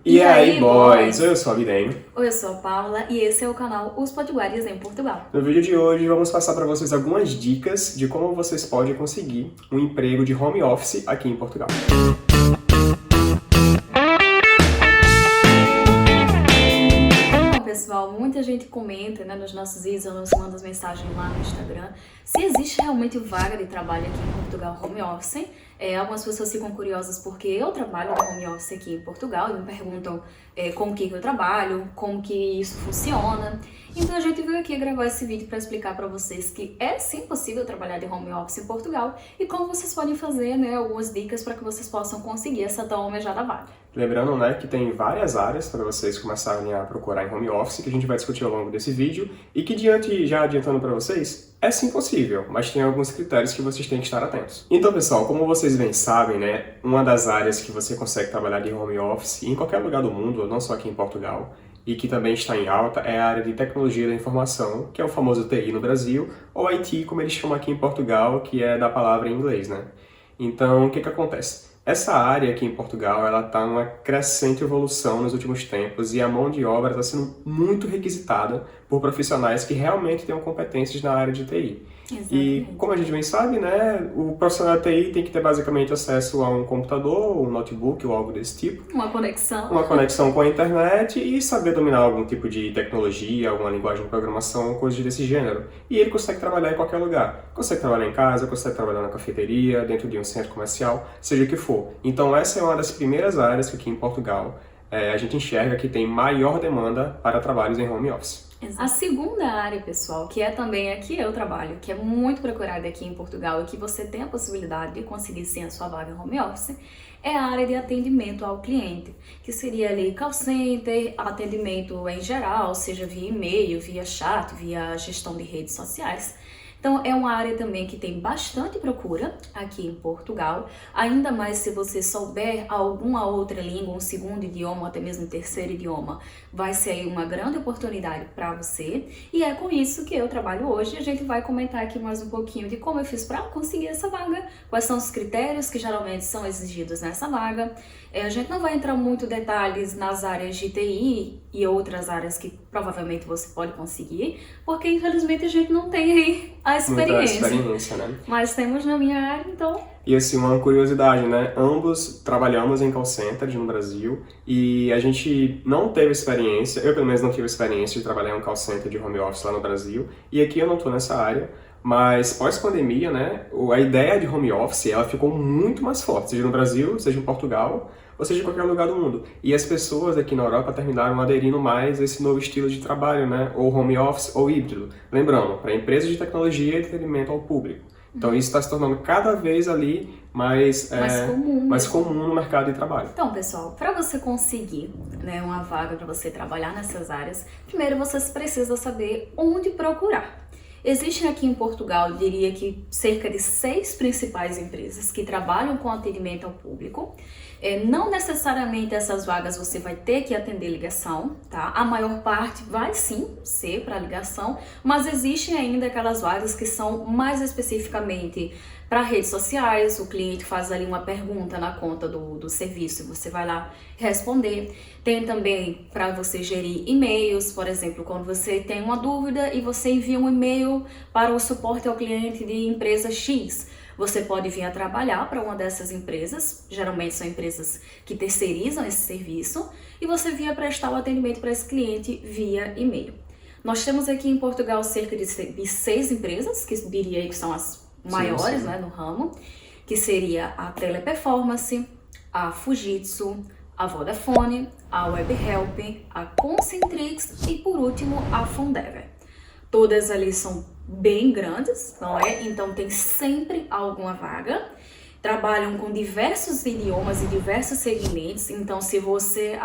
E aí, boys? Eu sou a Abidênio. Oi, eu sou a Paula e esse é o canal Os Potiguares em Portugal. No vídeo de hoje vamos passar para vocês algumas dicas de como vocês podem conseguir um emprego de home office aqui em Portugal. Pessoal, muita gente comenta, né, nos nossos vídeos ou nos manda mensagens lá no Instagram se existe realmente vaga de trabalho aqui em Portugal home office. Algumas pessoas ficam curiosas porque eu trabalho no home office aqui em Portugal e me perguntam como que eu trabalho, como que isso funciona. Então a gente veio aqui gravar esse vídeo para explicar para vocês que é sim possível trabalhar de home office em Portugal e como vocês podem fazer, né, algumas dicas para que vocês possam conseguir essa tão almejada vaga. Lembrando, né, que tem várias áreas para vocês começarem a procurar em home office, que a gente vai discutir ao longo desse vídeo, e que já adiantando para vocês, é sim possível, mas tem alguns critérios que vocês têm que estar atentos. Então, pessoal, como vocês bem sabem, né, uma das áreas que você consegue trabalhar de home office em qualquer lugar do mundo, não só aqui em Portugal, e que também está em alta, é a área de tecnologia da informação, que é o famoso TI no Brasil, ou IT, como eles chamam aqui em Portugal, que é da palavra em inglês, né? Então, o que acontece? Essa área aqui em Portugal, ela está numa crescente evolução nos últimos tempos e a mão de obra está sendo muito requisitada por profissionais que realmente tenham competências na área de TI. Exatamente. E como a gente bem sabe, né, o profissional da TI tem que ter basicamente acesso a um computador, um notebook ou algo desse tipo. Uma conexão. Uma conexão com a internet e saber dominar algum tipo de tecnologia, alguma linguagem de programação, coisas desse gênero. E ele consegue trabalhar em qualquer lugar. Consegue trabalhar em casa, consegue trabalhar na cafeteria, dentro de um centro comercial, seja o que for. Então essa é uma das primeiras áreas que aqui em Portugal a gente enxerga que tem maior demanda para trabalhos em home office. A segunda área, pessoal, que é também a que eu trabalho, que é muito procurada aqui em Portugal e que você tem a possibilidade de conseguir sim a sua vaga home office, é a área de atendimento ao cliente, que seria ali call center, atendimento em geral, seja via e-mail, via chat, via gestão de redes sociais. Então é uma área também que tem bastante procura aqui em Portugal, ainda mais se você souber alguma outra língua, um segundo idioma, ou até mesmo um terceiro idioma, vai ser aí uma grande oportunidade para você. E é com isso que eu trabalho hoje. A gente vai comentar aqui mais um pouquinho de como eu fiz para conseguir essa vaga, quais são os critérios que geralmente são exigidos nessa vaga. A gente não vai entrar muito detalhes nas áreas de TI e outras áreas que provavelmente você pode conseguir, porque infelizmente a gente não tem aí a experiência. Muita experiência, né? Mas temos na minha área, então... E assim, uma curiosidade, né? Ambos trabalhamos em call center no Brasil e a gente não teve experiência, eu pelo menos não tive experiência de trabalhar em um call center de home office lá no Brasil, e aqui eu não estou nessa área, mas pós-pandemia, né, a ideia de home office, ela ficou muito mais forte, seja no Brasil, seja em Portugal, ou seja em qualquer lugar do mundo. E as pessoas aqui na Europa terminaram aderindo mais a esse novo estilo de trabalho, né, ou home office ou híbrido. Lembrando, para empresas de tecnologia e atendimento ao público. Então isso está se tornando cada vez ali mais comum no mercado de trabalho. Então, pessoal, para você conseguir, né, uma vaga para você trabalhar nessas áreas, primeiro você precisa saber onde procurar. Existem aqui em Portugal, eu diria que cerca de 6 principais empresas que trabalham com atendimento ao público. Não necessariamente essas vagas você vai ter que atender ligação, tá? A maior parte vai sim ser para ligação, mas existem ainda aquelas vagas que são mais especificamente para redes sociais. O cliente faz ali uma pergunta na conta do serviço e você vai lá responder. Tem também para você gerir e-mails, por exemplo, quando você tem uma dúvida e você envia um e-mail para o suporte ao cliente de empresa X. Você pode vir a trabalhar para uma dessas empresas, geralmente são empresas que terceirizam esse serviço, e você via prestar o atendimento para esse cliente via e-mail. Nós temos aqui em Portugal cerca de 6 empresas, que eu diria que são as maiores, sim. Né, no ramo, que seria a Teleperformance, a Fujitsu, a Vodafone, a Webhelp, a Concentrix e, por último, a Fondever. Todas ali são bem grandes, não é? Então tem sempre alguma vaga. Trabalham com diversos idiomas e diversos segmentos. Então se você...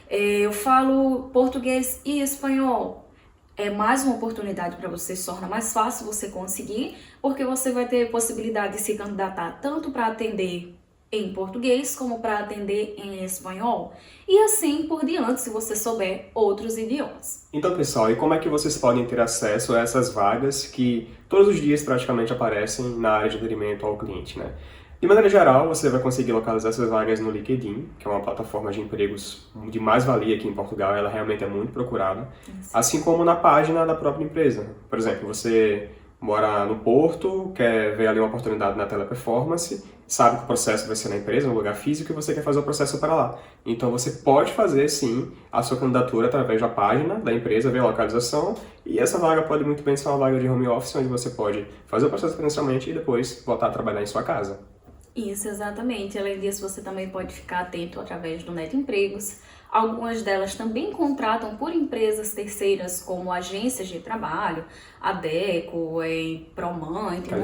eu falo português e espanhol, é mais uma oportunidade para você, se torna mais fácil você conseguir, porque você vai ter possibilidade de se candidatar tanto para atender em português como para atender em espanhol, e assim por diante, se você souber outros idiomas. Então, pessoal, e como é que vocês podem ter acesso a essas vagas que todos os dias praticamente aparecem na área de atendimento ao cliente, né? De maneira geral, você vai conseguir localizar essas vagas no LinkedIn, que é uma plataforma de empregos de mais-valia aqui em Portugal, ela realmente é muito procurada, assim como na página da própria empresa. Por exemplo, você mora no Porto, quer ver ali uma oportunidade na Teleperformance, sabe que o processo vai ser na empresa, no lugar físico, e você quer fazer o processo para lá. Então você pode fazer, sim, a sua candidatura através da página da empresa, ver a localização, e essa vaga pode muito bem ser uma vaga de home office, onde você pode fazer o processo presencialmente e depois voltar a trabalhar em sua casa. Isso, exatamente. Além disso, você também pode ficar atento através do Net Empregos. Algumas delas também contratam por empresas terceiras, como agências de trabalho, Adecco, Proman, entre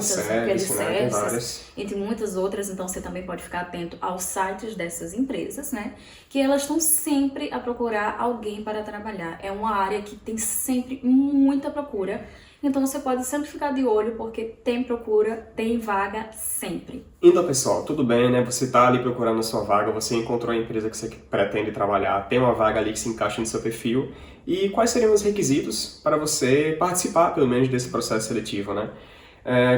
muitas outras. Então, você também pode ficar atento aos sites dessas empresas, né? Que elas estão sempre a procurar alguém para trabalhar. É uma área que tem sempre muita procura. Então você pode sempre ficar de olho, porque tem procura, tem vaga sempre. Então, pessoal, tudo bem, né? Você está ali procurando a sua vaga, você encontrou a empresa que você pretende trabalhar, tem uma vaga ali que se encaixa no seu perfil. E quais seriam os requisitos para você participar, pelo menos, desse processo seletivo, né?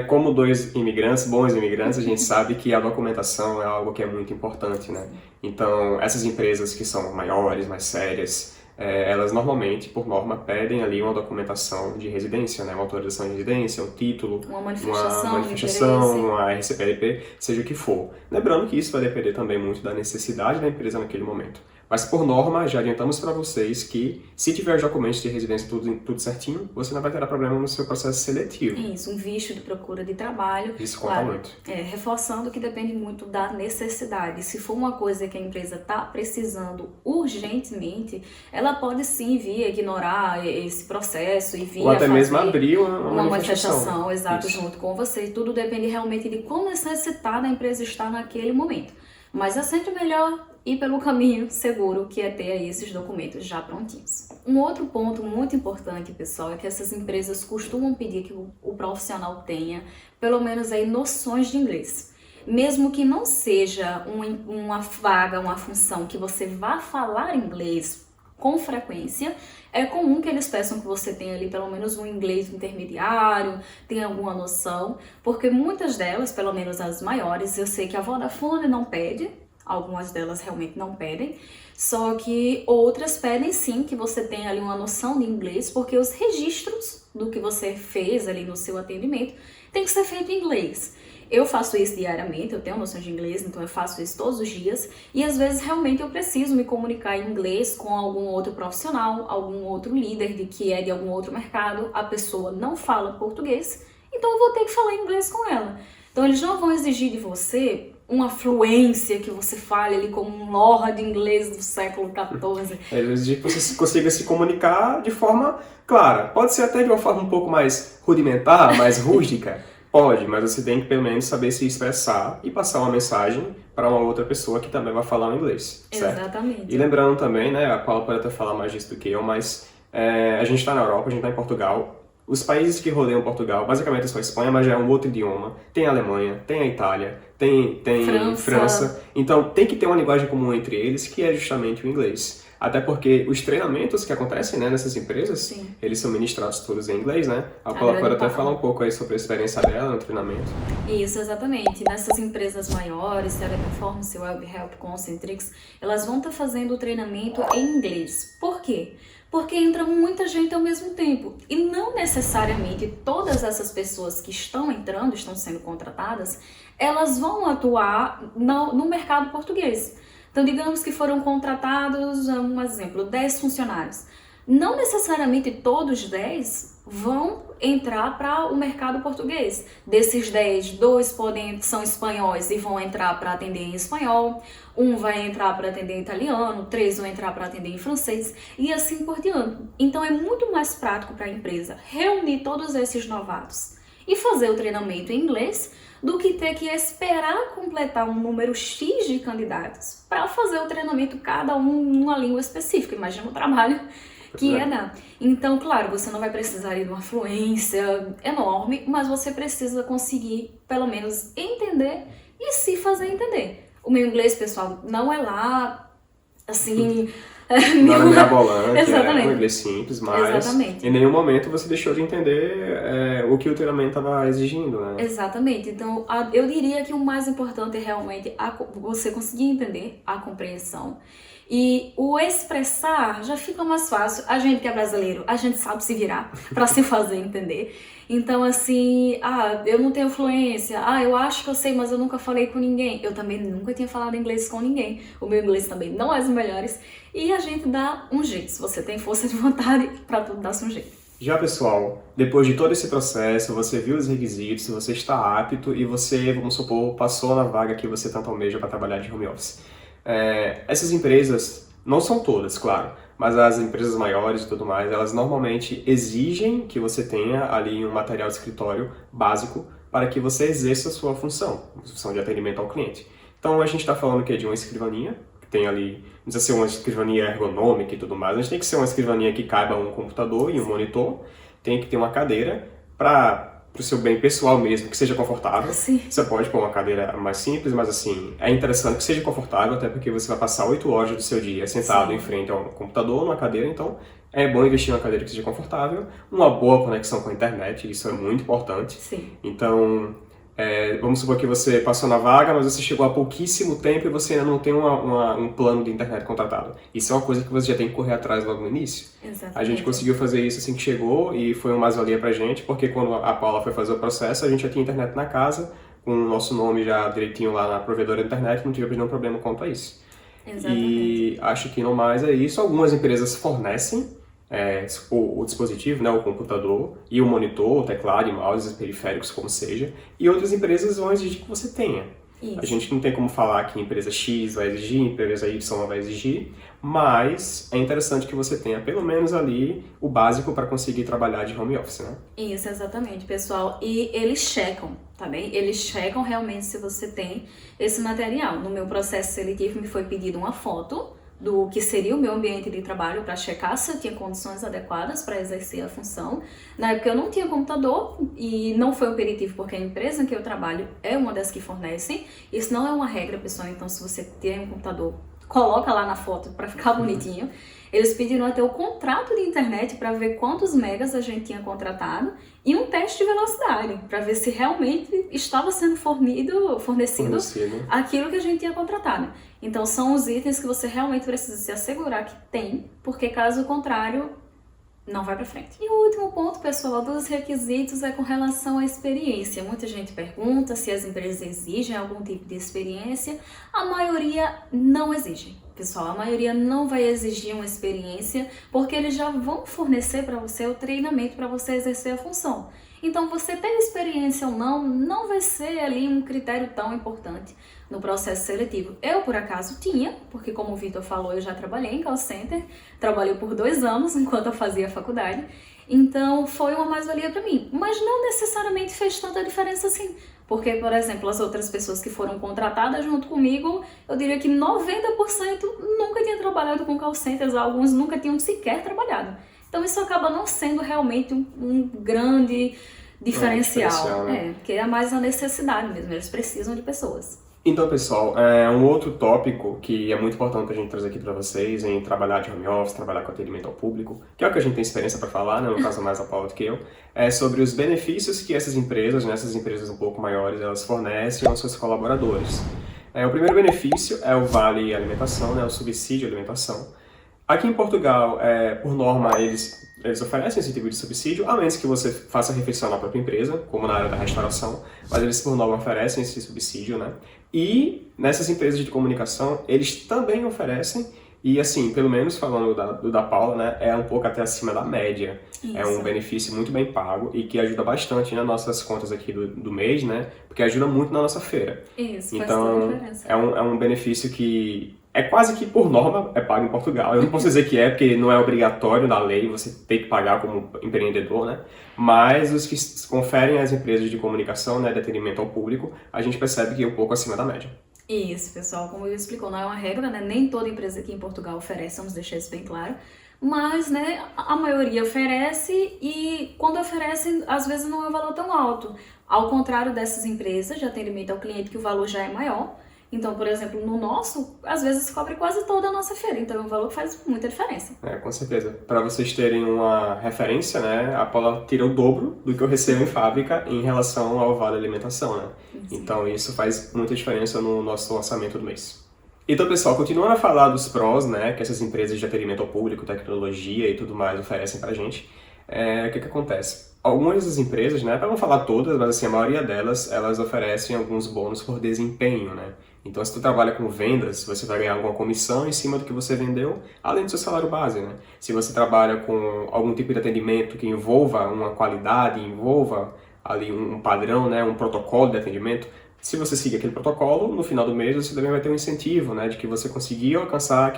Como dois imigrantes, bons imigrantes, a gente sabe que a documentação é algo que é muito importante, né? Então, essas empresas que são maiores, mais sérias, elas normalmente, por norma, pedem ali uma documentação de residência, né? Uma autorização de residência, um título, uma manifestação, uma RCPLP, seja o que for. Lembrando que isso vai depender também muito da necessidade da empresa naquele momento. Mas, por norma, já adiantamos para vocês que, se tiver os documentos de residência tudo certinho, você não vai ter problema no seu processo seletivo. Isso, um visto de procura de trabalho. Isso conta muito. Reforçando que depende muito da necessidade. Se for uma coisa que a empresa está precisando urgentemente, ela pode sim vir ignorar esse processo e vir ou até mesmo abrir uma manifestação. Exato, junto com você. Tudo depende realmente de quão necessitada a empresa está naquele momento. Mas é sempre melhor ir pelo caminho seguro, que é ter aí esses documentos já prontinhos. Um outro ponto muito importante, pessoal, é que essas empresas costumam pedir que o profissional tenha pelo menos aí noções de inglês. Mesmo que não seja uma vaga, uma função que você vá falar inglês com frequência, é comum que eles peçam que você tenha ali pelo menos um inglês intermediário, tenha alguma noção, porque muitas delas, pelo menos as maiores, eu sei que a Vodafone não pede, algumas delas realmente não pedem, só que outras pedem sim que você tenha ali uma noção de inglês, porque os registros do que você fez ali no seu atendimento tem que ser feito em inglês. Eu faço isso diariamente, eu tenho noção de inglês, então eu faço isso todos os dias, e às vezes realmente eu preciso me comunicar em inglês com algum outro profissional, algum outro líder que é de algum outro mercado, a pessoa não fala português, então eu vou ter que falar inglês com ela. Então eles não vão exigir de você uma fluência que você fale ali como um lord inglês do século XIV. Eles exigem que você consiga se comunicar de forma clara. Pode ser até de uma forma um pouco mais rudimentar, mais rústica. Pode, mas você tem que pelo menos saber se expressar e passar uma mensagem para uma outra pessoa que também vai falar o inglês, certo? Exatamente. E lembrando também, né, a Paula pode até falar mais disso do que eu, mas a gente está na Europa, a gente está em Portugal. Os países que rodeiam Portugal, basicamente é só a Espanha, mas já é um outro idioma. Tem a Alemanha, tem a Itália, tem França. Então tem que ter uma linguagem comum entre eles, que é justamente o inglês. Até porque os treinamentos que acontecem, né, nessas empresas, sim, eles são ministrados todos em inglês, né? A Paula pode até falar um pouco aí sobre a experiência dela no treinamento. Isso, exatamente. Nessas empresas maiores, Teleperformance, Webhelp, Concentrix, elas vão estar fazendo o treinamento em inglês. Por quê? Porque entra muita gente ao mesmo tempo. E não necessariamente todas essas pessoas que estão entrando, estão sendo contratadas, elas vão atuar no mercado português. Então, digamos que foram contratados, um exemplo, 10 funcionários. Não necessariamente todos 10 vão entrar para o mercado português. Desses 10, 2 são espanhóis e vão entrar para atender em espanhol, 1 vai entrar para atender em italiano, 3 vão entrar para atender em francês e assim por diante. Então, é muito mais prático para a empresa reunir todos esses novatos e fazer o treinamento em inglês do que ter que esperar completar um número X de candidatos para fazer o treinamento cada um numa língua específica. Imagina o trabalho que ia dar. Então, claro, você não vai precisar de uma fluência enorme, mas você precisa conseguir, pelo menos, entender e se fazer entender. O meu inglês, pessoal, não é lá, assim, Não era mirabolante, era um Exatamente. inglês simples, mas Exatamente. em nenhum momento você deixou de entender o que o treinamento estava exigindo, né? Exatamente. Então, eu diria que o mais importante é realmente você conseguir entender a compreensão. E o expressar já fica mais fácil. A gente que é brasileiro, a gente sabe se virar para se fazer entender. Então, assim, eu não tenho fluência. Eu acho que eu sei, mas eu nunca falei com ninguém. Eu também nunca tinha falado inglês com ninguém. O meu inglês também não é dos melhores. E a gente dá um jeito. Se você tem força de vontade, para tudo dá-se um jeito. Já pessoal, depois de todo esse processo, você viu os requisitos, você está apto e você, vamos supor, passou na vaga que você tanto almeja para trabalhar de home office. Essas empresas, não são todas, claro, mas as empresas maiores e tudo mais, elas normalmente exigem que você tenha ali um material de escritório básico para que você exerça a sua função de atendimento ao cliente. Então a gente está falando que é de uma escrivaninha, que tem ali, não precisa ser uma escrivaninha ergonômica e tudo mais, mas tem que ser uma escrivaninha que caiba um computador e um monitor, tem que ter uma cadeira para o seu bem pessoal mesmo, que seja confortável. Sim. Você pode pôr uma cadeira mais simples, mas assim, é interessante que seja confortável, até porque você vai passar 8 horas do seu dia sentado Sim. em frente a um computador, numa cadeira, então é bom investir em uma cadeira que seja confortável, uma boa conexão com a internet, isso é muito importante. Sim. Então, vamos supor que você passou na vaga, mas você chegou há pouquíssimo tempo e você ainda não tem um plano de internet contratado. Isso é uma coisa que você já tem que correr atrás logo no início. Exatamente. A gente conseguiu fazer isso assim que chegou e foi uma mais-valia pra gente, porque quando a Paula foi fazer o processo, a gente já tinha internet na casa, com o nosso nome já direitinho lá na provedora da internet, não tivemos nenhum problema quanto a isso. Exatamente. E acho que no mais é isso. Algumas empresas fornecem o dispositivo, né, o computador e o monitor, o teclado e mouse, periféricos, como seja. E outras empresas vão exigir que você tenha. Isso. A gente não tem como falar que empresa X vai exigir, empresa Y não vai exigir, mas é interessante que você tenha pelo menos ali o básico para conseguir trabalhar de home office, né? Isso, exatamente, pessoal. E eles checam, tá bem? Eles checam realmente se você tem esse material. No meu processo seletivo me foi pedido uma foto do que seria o meu ambiente de trabalho para checar se eu tinha condições adequadas para exercer a função. Na época eu não tinha computador e não foi um imperativo porque a empresa em que eu trabalho é uma das que fornecem. Isso não é uma regra, pessoal, então se você tem um computador, coloca lá na foto para ficar bonitinho. Eles pediram até o contrato de internet para ver quantos megas a gente tinha contratado e um teste de velocidade para ver se realmente estava sendo fornecido aquilo que a gente tinha contratado. Então são os itens que você realmente precisa se assegurar que tem, porque caso contrário, não vai para frente. E o último ponto, pessoal, dos requisitos é com relação à experiência. Muita gente pergunta se as empresas exigem algum tipo de experiência. A maioria não exige. Pessoal, a maioria não vai exigir uma experiência porque eles já vão fornecer para você o treinamento para você exercer a função. Então, você ter experiência ou não, não vai ser ali um critério tão importante no processo seletivo. Eu, por acaso, tinha, porque como o Vitor falou, eu já trabalhei em call center, trabalhei por 2 anos enquanto eu fazia faculdade, então foi uma mais-valia para mim. Mas não necessariamente fez tanta diferença assim, porque, por exemplo, as outras pessoas que foram contratadas junto comigo, eu diria que 90% nunca tinham trabalhado com call centers, alguns nunca tinham sequer trabalhado. Então isso acaba não sendo realmente um grande diferencial, né? Porque é mais a necessidade mesmo, eles precisam de pessoas. Então, pessoal, um outro tópico que é muito importante a gente trazer aqui para vocês em trabalhar de home office, trabalhar com atendimento ao público, que é o que a gente tem experiência para falar, né, no caso mais a Paula do que eu, é sobre os benefícios que essas empresas, né, essas empresas um pouco maiores, elas fornecem aos seus colaboradores. O primeiro benefício é o vale alimentação, né, o subsídio alimentação. Aqui em Portugal, por norma, eles oferecem esse tipo de subsídio, a menos que você faça refeição na própria empresa, como na área da restauração, mas eles por norma oferecem esse subsídio, né? E nessas empresas de comunicação, eles também oferecem, e assim, pelo menos falando da Paula, né, é um pouco até acima da média. Isso. É um benefício muito bem pago e que ajuda bastante nas nossas contas aqui do mês, né? Porque ajuda muito na nossa feira. Isso, então, faz toda a diferença. É um benefício que é quase que por norma é pago em Portugal. Eu não posso dizer que é, porque não é obrigatório na lei, você tem que pagar como empreendedor, né? Mas os que conferem às empresas de comunicação, né, de atendimento ao público, a gente percebe que é um pouco acima da média. Isso, pessoal, como eu explicou, não é uma regra, né? Nem toda empresa aqui em Portugal oferece, vamos deixar isso bem claro. Mas, né, a maioria oferece e quando oferece, às vezes não é um valor tão alto. Ao contrário dessas empresas de atendimento ao cliente, que o valor já é maior. Então, por exemplo, no nosso, às vezes cobre quase toda a nossa feira, então é um valor que faz muita diferença. Com certeza. Para vocês terem uma referência, né, a Paula tira o dobro do que eu recebo em fábrica em relação ao vale alimentação, né? Sim. Então isso faz muita diferença no nosso orçamento do mês. Então, pessoal, continuando a falar dos prós, né, que essas empresas de atendimento ao público, tecnologia e tudo mais oferecem pra gente, o que acontece? Algumas dessas empresas, né, para não falar todas, mas assim, a maioria delas, elas oferecem alguns bônus por desempenho, né? Então, se tu trabalha com vendas, você vai ganhar alguma comissão em cima do que você vendeu, além do seu salário base, né? Se você trabalha com algum tipo de atendimento que envolva uma qualidade, envolva ali um padrão, né, um protocolo de atendimento, se você seguir aquele protocolo, no final do mês você também vai ter um incentivo, né, de que você conseguiu alcançar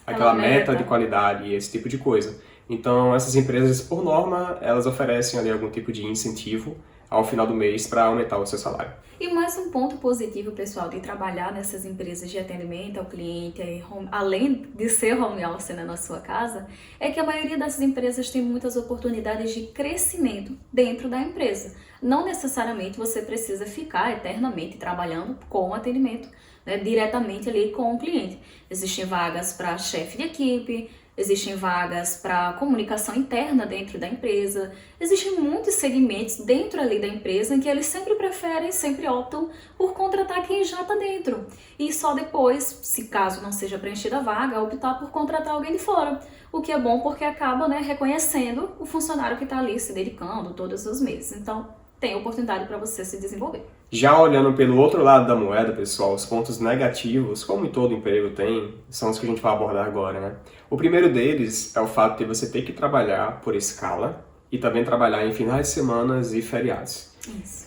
aquela meta de qualidade e esse tipo de coisa. Então, essas empresas, por norma, elas oferecem ali algum tipo de incentivo ao final do mês para aumentar o seu salário. E mais um ponto positivo, pessoal, de trabalhar nessas empresas de atendimento ao cliente, além de ser home office, né, na sua casa, é que a maioria dessas empresas tem muitas oportunidades de crescimento dentro da empresa. Não necessariamente você precisa ficar eternamente trabalhando com o atendimento, né, diretamente ali com o cliente. Existem vagas para chefe de equipe, existem vagas para comunicação interna dentro da empresa, existem muitos segmentos dentro ali da empresa em que eles sempre preferem, sempre optam por contratar quem já está dentro. E só depois, se caso não seja preenchida a vaga, optar por contratar alguém de fora. O que é bom porque acaba, né, reconhecendo o funcionário que está ali se dedicando todos os meses. Então, tem oportunidade para você se desenvolver. Já olhando pelo outro lado da moeda, pessoal, os pontos negativos, como em todo emprego tem, são os que a gente vai abordar agora, né? O primeiro deles é o fato de você ter que trabalhar por escala e também trabalhar em finais de semana e feriados.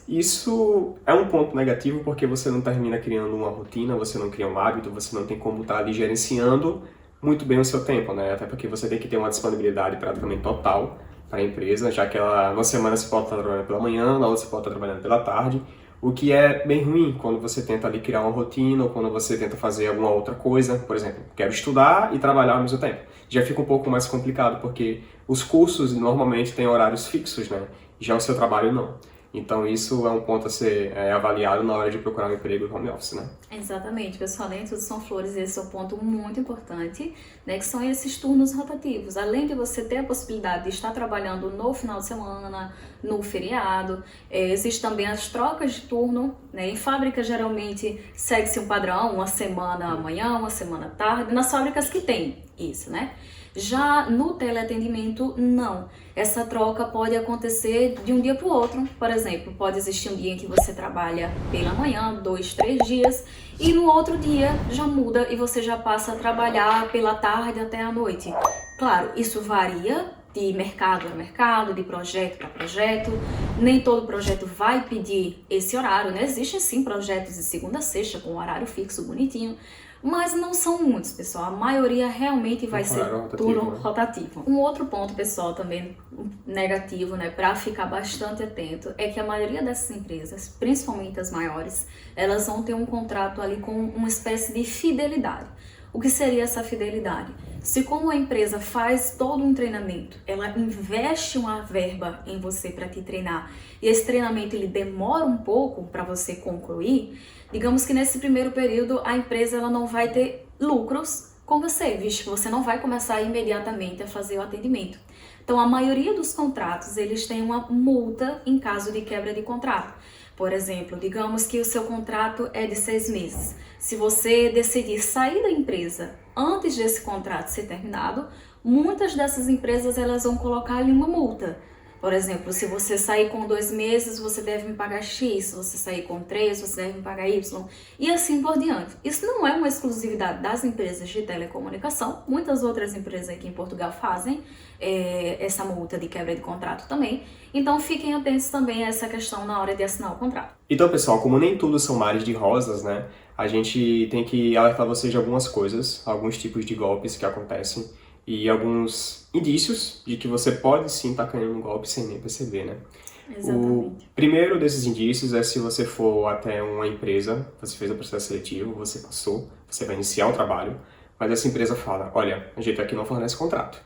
Isso é um ponto negativo porque você não termina criando uma rotina, você não cria um hábito, você não tem como estar ali gerenciando muito bem o seu tempo, né? Até porque você tem que ter uma disponibilidade praticamente total para a empresa, já que uma semana você pode estar trabalhando pela manhã, na outra você pode estar trabalhando pela tarde, o que é bem ruim quando você tenta ali criar uma rotina ou quando você tenta fazer alguma outra coisa. Por exemplo, quero estudar e trabalhar ao mesmo tempo. Já fica um pouco mais complicado, porque os cursos normalmente têm horários fixos, né? Já o seu trabalho não. Então isso é um ponto a ser avaliado na hora de procurar um emprego em home office, né? Exatamente, pessoal, nem tudo são flores, esse é um ponto muito importante, né, que são esses turnos rotativos. Além de você ter a possibilidade de estar trabalhando no final de semana, no feriado, existe também as trocas de turno, né? Em fábrica geralmente segue-se um padrão, uma semana manhã, uma semana tarde, nas fábricas que tem isso, né? Já no teleatendimento, não. Essa troca pode acontecer de um dia para o outro. Por exemplo, pode existir um dia em que você trabalha pela manhã, 2, 3 dias, e no outro dia já muda e você já passa a trabalhar pela tarde até a noite. Claro, isso varia de mercado a mercado, de projeto para projeto. Nem todo projeto vai pedir esse horário, né? Existem sim projetos de segunda a sexta com horário fixo, bonitinho, mas não são muitos, pessoal. A maioria realmente vai ser turno rotativo. Um outro ponto, pessoal, também negativo, né, para ficar bastante atento, é que a maioria dessas empresas, principalmente as maiores, elas vão ter um contrato ali com uma espécie de fidelidade. O que seria essa fidelidade? Se como a empresa faz todo um treinamento, ela investe uma verba em você para te treinar, e esse treinamento ele demora um pouco para você concluir, digamos que nesse primeiro período a empresa ela não vai ter lucros com você, visto que você não vai começar imediatamente a fazer o atendimento. Então a maioria dos contratos eles têm uma multa em caso de quebra de contrato. Por exemplo, digamos que o seu contrato é de 6 meses. Se você decidir sair da empresa antes desse contrato ser terminado, muitas dessas empresas elas vão colocar ali uma multa. Por exemplo, se você sair com 2 meses, você deve me pagar X. Se você sair com 3, você deve me pagar Y. E assim por diante. Isso não é uma exclusividade das empresas de telecomunicação. Muitas outras empresas aqui em Portugal fazem essa multa de quebra de contrato também. Então fiquem atentos também a essa questão na hora de assinar o contrato. Então, pessoal, como nem tudo são mares de rosas, né? A gente tem que alertar vocês de algumas coisas, alguns tipos de golpes que acontecem e alguns indícios de que você pode sim estar caindo no golpe sem nem perceber, né? Exatamente. O primeiro desses indícios é se você for até uma empresa, você fez o processo seletivo, você passou, você vai iniciar o trabalho, mas essa empresa fala, olha, a gente aqui não fornece contrato.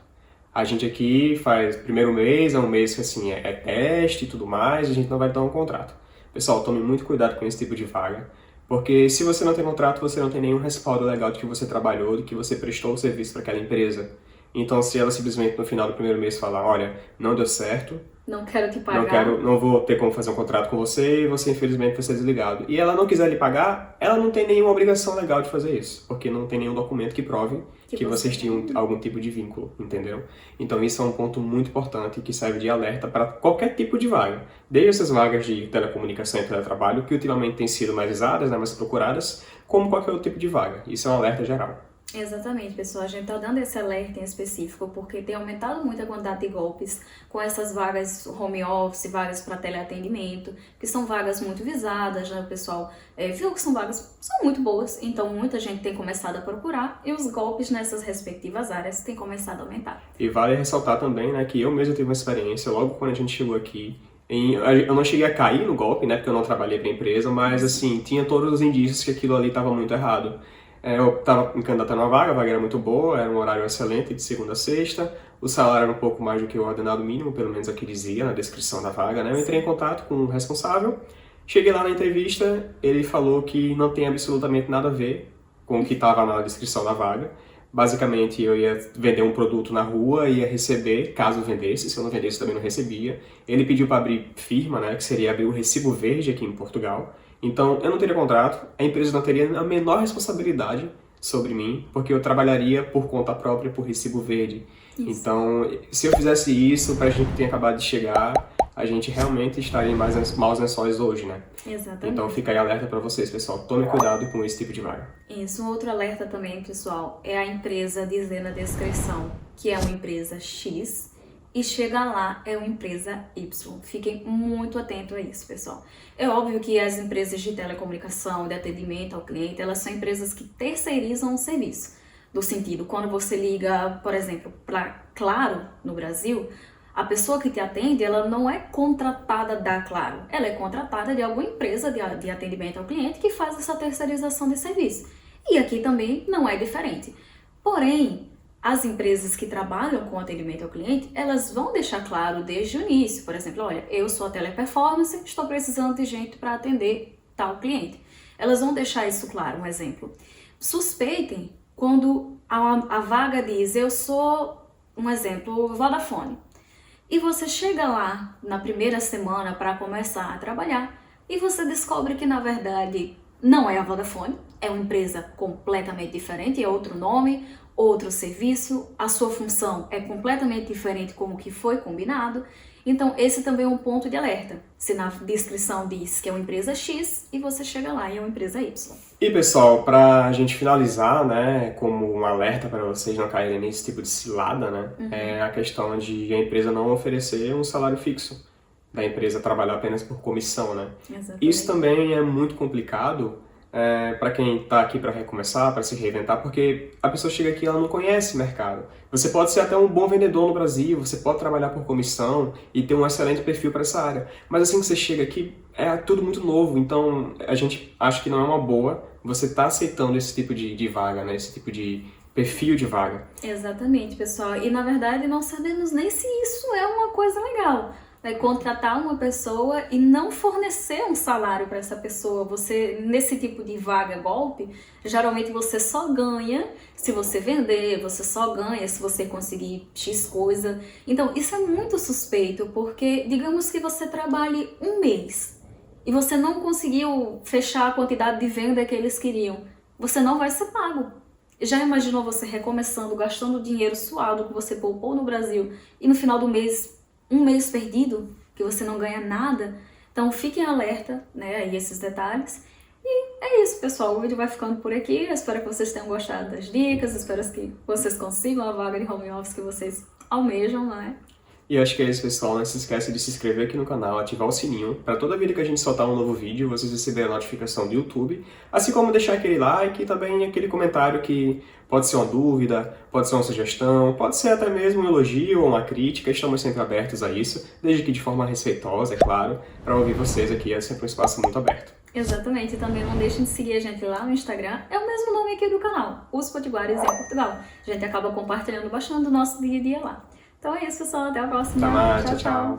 A gente aqui faz primeiro mês, é um mês que assim, é teste e tudo mais, a gente não vai dar um contrato. Pessoal, tome muito cuidado com esse tipo de vaga, Porque se você não tem contrato, você não tem nenhum respaldo legal de que você trabalhou, de que você prestou o serviço para aquela empresa. Então, se ela simplesmente no final do primeiro mês falar, olha, não deu certo, Não quero te pagar. não vou ter como fazer um contrato com você e você infelizmente vai ser desligado. E ela não quiser lhe pagar, ela não tem nenhuma obrigação legal de fazer isso, porque não tem nenhum documento que prove que vocês tinham algum tipo de vínculo, entendeu? Então isso é um ponto muito importante que serve de alerta para qualquer tipo de vaga. Desde essas vagas de telecomunicação e teletrabalho, que ultimamente têm sido mais usadas, né, mais procuradas, como qualquer outro tipo de vaga. Isso é um alerta geral. Exatamente, pessoal. A gente está dando esse alerta em específico porque tem aumentado muito a quantidade de golpes com essas vagas home office, vagas para teleatendimento, que são vagas muito visadas, né? O pessoal viu que são vagas são muito boas, então muita gente tem começado a procurar e os golpes nessas respectivas áreas têm começado a aumentar. E vale ressaltar também, né, que eu mesmo tive uma experiência logo quando a gente chegou aqui. Eu não cheguei a cair no golpe, né, porque eu não trabalhei para a empresa, mas assim, tinha todos os indícios que aquilo ali estava muito errado. Eu estava me candidatando a uma vaga, a vaga era muito boa, era um horário excelente, de segunda a sexta, o salário era um pouco mais do que o ordenado mínimo, pelo menos é o que dizia na descrição da vaga, né? Eu entrei em contato com o responsável, cheguei lá na entrevista, ele falou que não tem absolutamente nada a ver com o que estava na descrição da vaga. Basicamente, eu ia vender um produto na rua, ia receber, caso vendesse, se eu não vendesse também não recebia. Ele pediu para abrir firma, né, que seria abrir o recibo verde aqui em Portugal. Então, eu não teria contrato, a empresa não teria a menor responsabilidade sobre mim, porque eu trabalharia por conta própria, por recibo verde. Isso. Então, se eu fizesse isso, para a gente que tem acabado de chegar, a gente realmente estaria em maus lençóis hoje, né? Exatamente. Então, fica aí alerta para vocês, pessoal. Tomem cuidado com esse tipo de vaga. Isso, um outro alerta também, pessoal, é a empresa dizer na descrição que é uma empresa X e chega lá é uma empresa Y. Fiquem muito atentos a isso, pessoal. É óbvio que as empresas de telecomunicação, de atendimento ao cliente, elas são empresas que terceirizam o serviço. No sentido, quando você liga, por exemplo, para Claro, no Brasil, a pessoa que te atende, ela não é contratada da Claro. Ela é contratada de alguma empresa de atendimento ao cliente que faz essa terceirização de serviço. E aqui também não é diferente. Porém, as empresas que trabalham com atendimento ao cliente, elas vão deixar claro desde o início. Por exemplo, olha, eu sou a Teleperformance, estou precisando de gente para atender tal cliente. Elas vão deixar isso claro, um exemplo. Suspeitem quando a vaga diz, eu sou, um exemplo, Vodafone. E você chega lá na primeira semana para começar a trabalhar e você descobre que, na verdade, não é a Vodafone, é uma empresa completamente diferente, é outro nome, outro serviço, a sua função é completamente diferente como que foi combinado. Então, esse também é um ponto de alerta. Se na descrição diz que é uma empresa X e você chega lá e é uma empresa Y. E pessoal, para a gente finalizar, né, como um alerta para vocês não caírem nesse tipo de cilada, né, é a questão de a empresa não oferecer um salário fixo, da empresa trabalhar apenas por comissão, né. Exatamente. Isso também é muito complicado para quem está aqui para recomeçar, para se reinventar, porque a pessoa chega aqui e ela não conhece o mercado. Você pode ser até um bom vendedor no Brasil, você pode trabalhar por comissão e ter um excelente perfil para essa área, mas assim que você chega aqui, é tudo muito novo, então a gente acha que não é uma boa você estar aceitando esse tipo de vaga, né? Esse tipo de perfil de vaga. Exatamente, pessoal. E na verdade não sabemos nem se isso é uma coisa legal. Contratar uma pessoa e não fornecer um salário para essa pessoa. Você, nesse tipo de vaga golpe, geralmente você só ganha se você vender, você só ganha se você conseguir X coisa. Então, isso é muito suspeito, porque digamos que você trabalhe um mês e você não conseguiu fechar a quantidade de venda que eles queriam. Você não vai ser pago. Já imaginou você recomeçando, gastando dinheiro suado que você poupou no Brasil e no final do mês, um mês perdido, que você não ganha nada? Então fiquem alerta, né, a esses detalhes. E é isso, pessoal. O vídeo vai ficando por aqui. Eu espero que vocês tenham gostado das dicas. Espero que vocês consigam a vaga de home office que vocês almejam, né? E acho que é isso, pessoal. Não se esquece de se inscrever aqui no canal, ativar o sininho, para toda vida que a gente soltar um novo vídeo, vocês receberem a notificação do YouTube, assim como deixar aquele like e também aquele comentário que pode ser uma dúvida, pode ser uma sugestão, pode ser até mesmo um elogio ou uma crítica. Estamos sempre abertos a isso, desde que de forma respeitosa, é claro, para ouvir vocês aqui. É sempre um espaço muito aberto. Exatamente, e também não deixem de seguir a gente lá no Instagram, é o mesmo nome aqui do canal, Os Potiguares em Portugal. A gente acaba compartilhando bastante do nosso dia a dia lá. Então é isso, pessoal. Até a próxima. Até mais. Tchau, tchau.